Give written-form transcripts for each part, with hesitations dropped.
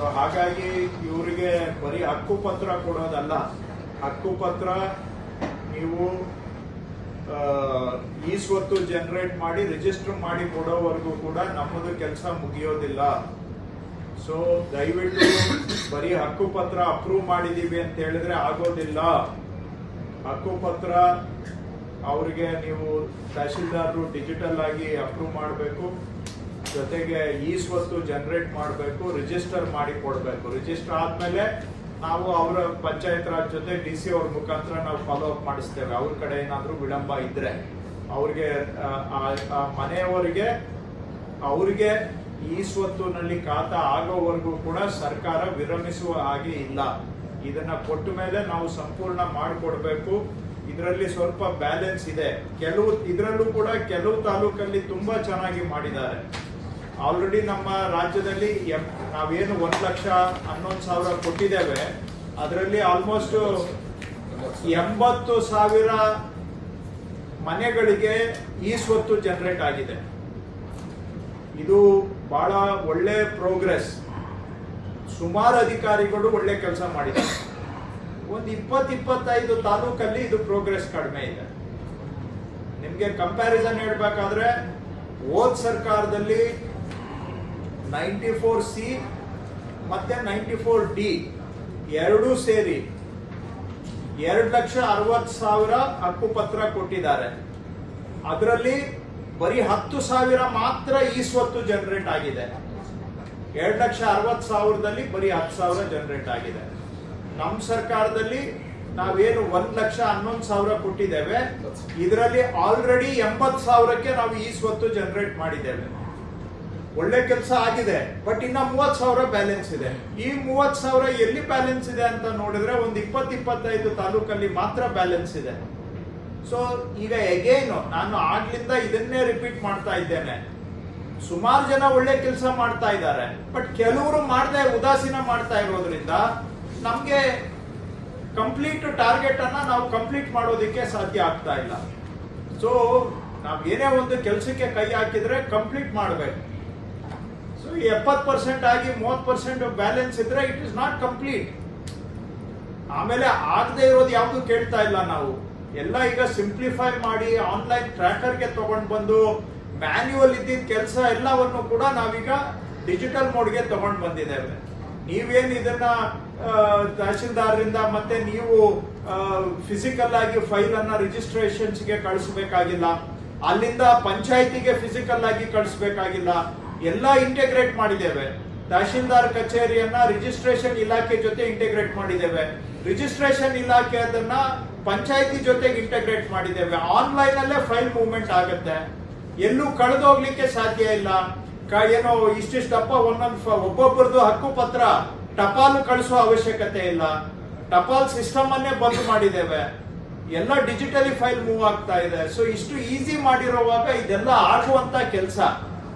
So ಹಾಗಾಗಿ ಇವರಿಗೆ ಬರೀ ಹಕ್ಕುಪತ್ರ ಕೊಡೋದಲ್ಲ, ಹಕ್ಕುಪತ್ರ ನೀವು ಈ ಸ್ವತ್ತು ಜನರೇಟ್ ಮಾಡಿ ರಿಜಿಸ್ಟರ್ ಮಾಡಿ ಕೊಡೋವರೆಗೂ ಕೂಡ ನಮ್ಮದು ಕೆಲಸ ಮುಗಿಯೋದಿಲ್ಲ. ಸೊ ದಯವಿಟ್ಟು ಬರೀ ಹಕ್ಕುಪತ್ರ ಅಪ್ರೂವ್ ಮಾಡಿದೀವಿ ಅಂತ ಹೇಳಿದ್ರೆ ಆಗೋದಿಲ್ಲ. ಹಕ್ಕುಪತ್ರ ಅವರಿಗೆ ನೀವು ತಹಶೀಲ್ದಾರರು ಡಿಜಿಟಲ್ ಆಗಿ ಅಪ್ರೂವ್ ಮಾಡಬೇಕು, ಜೊತೆಗೆ ಈ ಸ್ವತ್ತು ಜನರೇಟ್ ಮಾಡಬೇಕು, ರಿಜಿಸ್ಟರ್ ಮಾಡಿ ಕೊಡಬೇಕು. ರಿಜಿಸ್ಟರ್ ಆದ್ಮೇಲೆ ನಾವು ಅವರ ಪಂಚಾಯತ್ ರಾಜ್ ಜೊತೆ DC ಅವ್ರ ಮುಖಾಂತರ ನಾವು ಫಾಲೋ ಅಪ್ ಮಾಡಿಸ್ತೇವೆ. ಅವ್ರ ಕಡೆ ಏನಾದ್ರೂ ವಿಳಂಬ ಇದ್ರೆ ಅವ್ರಿಗೆ ಅವ್ರಿಗೆ ಈ ಸ್ವತ್ತಿನಲ್ಲಿ ಖಾತಾ ಆಗೋವರೆಗೂ ಕೂಡ ಸರ್ಕಾರ ವಿರಮಿಸುವ ಹಾಗೆ ಇಲ್ಲ. ಇದನ್ನ ಕೊಟ್ಟ ಮೇಲೆ ನಾವು ಸಂಪೂರ್ಣ ಮಾಡಿಕೊಡ್ಬೇಕು. ಇದರಲ್ಲಿ ಸ್ವಲ್ಪ ಬ್ಯಾಲೆನ್ಸ್ ಇದೆ. ಇದರಲ್ಲೂ ಕೂಡ ಕೆಲವು ತಾಲೂಕಲ್ಲಿ ತುಂಬಾ ಚೆನ್ನಾಗಿ ಮಾಡಿದ್ದಾರೆ. ಆಲ್ರೆಡಿ ನಮ್ಮ ರಾಜ್ಯದಲ್ಲಿ ನಾವೇನು 1,11,000 ಕೊಟ್ಟಿದ್ದೇವೆ, ಅದರಲ್ಲಿ ಆಲ್ಮೋಸ್ಟ್ 80,000 ಮನೆಗಳಿಗೆ ಈ ಸ್ವತ್ತು ಜನರೇಟ್ ಆಗಿದೆ. ಇದು ಬಹಳ ಒಳ್ಳೆ ಪ್ರೋಗ್ರೆಸ್. ಸುಮಾರು ಅಧಿಕಾರಿಗಳು ಒಳ್ಳೆ ಕೆಲಸ ಮಾಡಿದ್ದಾರೆ. ಒಂದು 20-25 ತಾಲೂಕಲ್ಲಿ ಇದು ಪ್ರೋಗ್ರೆಸ್ ಕಡಿಮೆ ಇದೆ. ನಿಮ್ಗೆ ಕಂಪ್ಯಾರಿಸನ್ ಹೇಳ್ಬೇಕಾದ್ರೆ ಹೋದ ಸರ್ಕಾರದಲ್ಲಿ 94C ಮತ್ತೆ 94D ಎರಡೂ ಸೇರಿ 2,60,000 ಹಕ್ಕುಪತ್ರ ಕೊಟ್ಟಿದ್ದಾರೆ. ಅದರಲ್ಲಿ ಬರೀ 10,000 ಮಾತ್ರ ಈ ಸ್ವತ್ತು ಜನರೇಟ್ ಆಗಿದೆ. 2,60,000ದಲ್ಲಿ ಬರೀ 10,000 ಜನರೇಟ್ ಆಗಿದೆ. ನಮ್ಮ ಸರ್ಕಾರದಲ್ಲಿ ನಾವೇನು 1,11,000 ಕೊಟ್ಟಿದ್ದೇವೆ, ಇದರಲ್ಲಿ ಆಲ್ರೆಡಿ 80,000ಕ್ಕೆ ನಾವು ಈ ಸ್ವತ್ತು ಜನರೇಟ್ ಮಾಡಿದ್ದೇವೆ. ಒಳ್ಳೆ ಕೆಲಸ ಆಗಿದೆ. ಬಟ್ ಇನ್ನ 30,000 ಬ್ಯಾಲೆನ್ಸ್ ಇದೆ. ಈ 30,000 ಎಲ್ಲಿ ಬ್ಯಾಲೆನ್ಸ್ ಇದೆ ಅಂತ ನೋಡಿದ್ರೆ ಒಂದು 20-25 ತಾಲೂಕಲ್ಲಿ ಮಾತ್ರ ಬ್ಯಾಲೆನ್ಸ್ ಇದೆ. ಸೊ ಈಗ ಎಗೇನ್ ನಾನು ಆಗ್ಲಿಂದ ಇದನ್ನೇ ರಿಪೀಟ್ ಮಾಡ್ತಾ ಇದ್ದೇನೆ. ಸುಮಾರು ಜನ ಒಳ್ಳೆ ಕೆಲಸ ಮಾಡ್ತಾ ಇದ್ದಾರೆ, ಬಟ್ ಕೆಲವರು ಮಾಡದೆ ಉದಾಸೀನ ಮಾಡ್ತಾ ಇರೋದ್ರಿಂದ ನಮ್ಗೆ ಕಂಪ್ಲೀಟ್ ಟಾರ್ಗೆಟ್ ಅನ್ನ ನಾವು ಕಂಪ್ಲೀಟ್ ಮಾಡೋದಕ್ಕೆ ಸಾಧ್ಯ ಆಗ್ತಾ ಇಲ್ಲ. ಸೊ ನಾವ್ ಏನೇ ಒಂದು ಕೆಲಸಕ್ಕೆ ಕೈ ಹಾಕಿದ್ರೆ ಕಂಪ್ಲೀಟ್ ಮಾಡಬೇಕು. ಸೊ 70% ಆಗಿ 30% ಬ್ಯಾಲೆನ್ಸ್ ಇದ್ರೆ ಇಟ್ ಇಸ್ ನಾಟ್ ಕಂಪ್ಲೀಟ್. ಆಮೇಲೆ ಆಗದೆ ಇರೋದು ಯಾವ್ದು ಕೇಳ್ತಾ ಇಲ್ಲ ನಾವು. ಎಲ್ಲ ಈಗ ಸಿಂಪ್ಲಿಫೈ ಮಾಡಿ ಆನ್ಲೈನ್ ಟ್ರ್ಯಾಕರ್ಗೆ ತಗೊಂಡ್ ಬಂದು ಮ್ಯಾನ್ಯುವಲ್ ಇದ್ದಿದ್ದ ಕೆಲಸ ಎಲ್ಲವನ್ನು ಕೂಡ ನಾವೀಗ ಡಿಜಿಟಲ್ ಮೋಡ್ಗೆ ತಗೊಂಡ್ ಬಂದಿದ್ದೇವೆ. ನೀವೇನ್ ಇದನ್ನ ತಹಶೀಲ್ದಾರರಿಂದ ಮತ್ತೆ ನೀವು ಫಿಸಿಕಲ್ ಆಗಿ ಫೈಲ್ ಅನ್ನ ರಿಜಿಸ್ಟ್ರೇಷನ್ಸ್ಗೆ ಕಳಿಸಬೇಕಾಗಿಲ್ಲ, ಅಲ್ಲಿಂದ ಪಂಚಾಯತಿಗೆ ಫಿಸಿಕಲ್ ಆಗಿ ಕಳಿಸಬೇಕಾಗಿಲ್ಲ. ಎಲ್ಲ ಇಂಟಿಗ್ರೇಟ್ ಮಾಡಿದ್ದೇವೆ. ತಹಶೀಲ್ದಾರ್ ಕಚೇರಿಯನ್ನ ರಿಜಿಸ್ಟ್ರೇಷನ್ ಇಲಾಖೆ ಜೊತೆ ಇಂಟಿಗ್ರೇಟ್ ಮಾಡಿದ್ದೇವೆ. ರಿಜಿಸ್ಟ್ರೇಷನ್ ಇಲಾಖೆ ಅದನ್ನ ಪಂಚಾಯತಿ ಜೊತೆಗೆ ಇಂಟಿಗ್ರೇಟ್ ಮಾಡಿದ್ದೇವೆ. ಆನ್ಲೈನ್ ಅಲ್ಲೇ ಫೈಲ್ ಮೂವ್ಮೆಂಟ್ ಆಗುತ್ತೆ. ಎಲ್ಲೂ ಕಳೆದೋಗ್ಲಿಕ್ಕೆ ಸಾಧ್ಯ ಇಲ್ಲ. ಏನೋ ಇಷ್ಟಿಷ್ಟಪ್ಪ ಒಬ್ಬೊಬ್ಬರದು ಹಕ್ಕುಪತ್ರ ಟಪಾಲು ಕಳಿಸುವ ಅವಶ್ಯಕತೆ ಇಲ್ಲ. ಟಪಾಲ್ ಸಿಸ್ಟಮ್ ಅನ್ನೇ ಬಂದ್ ಮಾಡಿದ್ದೇವೆ. ಎಲ್ಲ ಡಿಜಿಟಲಿ ಫೈಲ್ ಮೂವ್ ಆಗ್ತಾ ಇದೆ. ಸೊ ಇಷ್ಟು ಈಸಿ ಮಾಡಿರುವಾಗ ಇದೆಲ್ಲ ಆಗುವಂತ ಕೆಲಸ.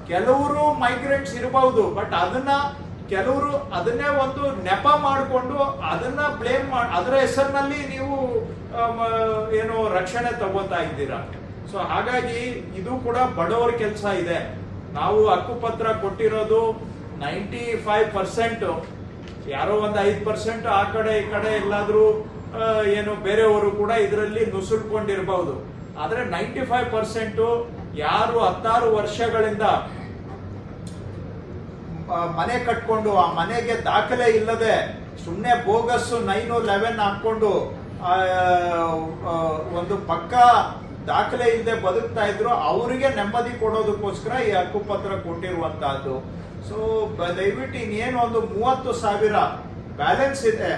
ಕೆಲವರು ಮೈಗ್ರೆಂಟ್ಸ್ ಇರಬಹುದು, ಬಟ್ ಕೆಲವರು ಅದನ್ನೇ ಒಂದು ನೆಪ ಮಾಡಿಕೊಂಡು ಅದನ್ನ ಬ್ಲೇಮ್ ಅದರ ಹೆಸರಿನಲ್ಲಿ ನೀವು ಏನೋ ರಕ್ಷಣೆ ತಗೋತಾ ಇದ್ದೀರಾ. ಸೊ ಹಾಗಾಗಿ ಇದು ಕೂಡ ಬಡವರ ಕೆಲಸ ಇದೆ. ನಾವು ಹಕ್ಕುಪತ್ರ ಕೊಟ್ಟಿರೋದು 95%. ಯಾರೋ ಒಂದು 5% ಆ ಕಡೆ ಈ ಕಡೆ ಎಲ್ಲಾದ್ರೂ ಏನು ಬೇರೆಯವರು ಕೂಡ ಇದರಲ್ಲಿ ನುಸುಳ್ಕೊಂಡಿರಬಹುದು. ಆದ್ರೆ 95% ಯಾರು 16 ವರ್ಷಗಳಿಂದ ಮನೆ ಕಟ್ಕೊಂಡು ಆ ಮನೆಗೆ ದಾಖಲೆ ಇಲ್ಲದೆ ಸುಮ್ಮನೆ ಬೋಗಸ್ 9-11 ಹಾಕೊಂಡು ಒಂದು ಪಕ್ಕ ದಾಖಲೆ ಇಲ್ಲದೆ ಬದುಕ್ತಾ ಇದ್ರು, ಅವರಿಗೆ ನೆಮ್ಮದಿ ಕೊಡೋದಕ್ಕೋಸ್ಕರ ಈ ಹಕ್ಕುಪತ್ರ ಕೊಟ್ಟಿರುವಂತಹದ್ದು. ಸೊ ದಯವಿಟ್ಟು ಇನ್ನೇನು ಒಂದು 30,000 ಬ್ಯಾಲೆನ್ಸ್ ಇದೆ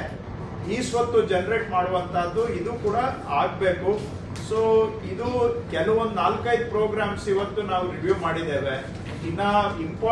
ಈ ಸ್ವತ್ತು ಜನರೇಟ್ ಮಾಡುವಂತಹದ್ದು, ಇದು ಕೂಡ ಆಗ್ಬೇಕು. ಸೊ ಇದು ಕೆಲವೊಂದು 4-5 ಪ್ರೋಗ್ರಾಮ್ಸ್ ಇವತ್ತು ನಾವು ರಿವ್ಯೂ ಮಾಡಿದ್ದೇವೆ. ಇನ್ನ ಇಂಪಾರ್ಟೆಂಟ್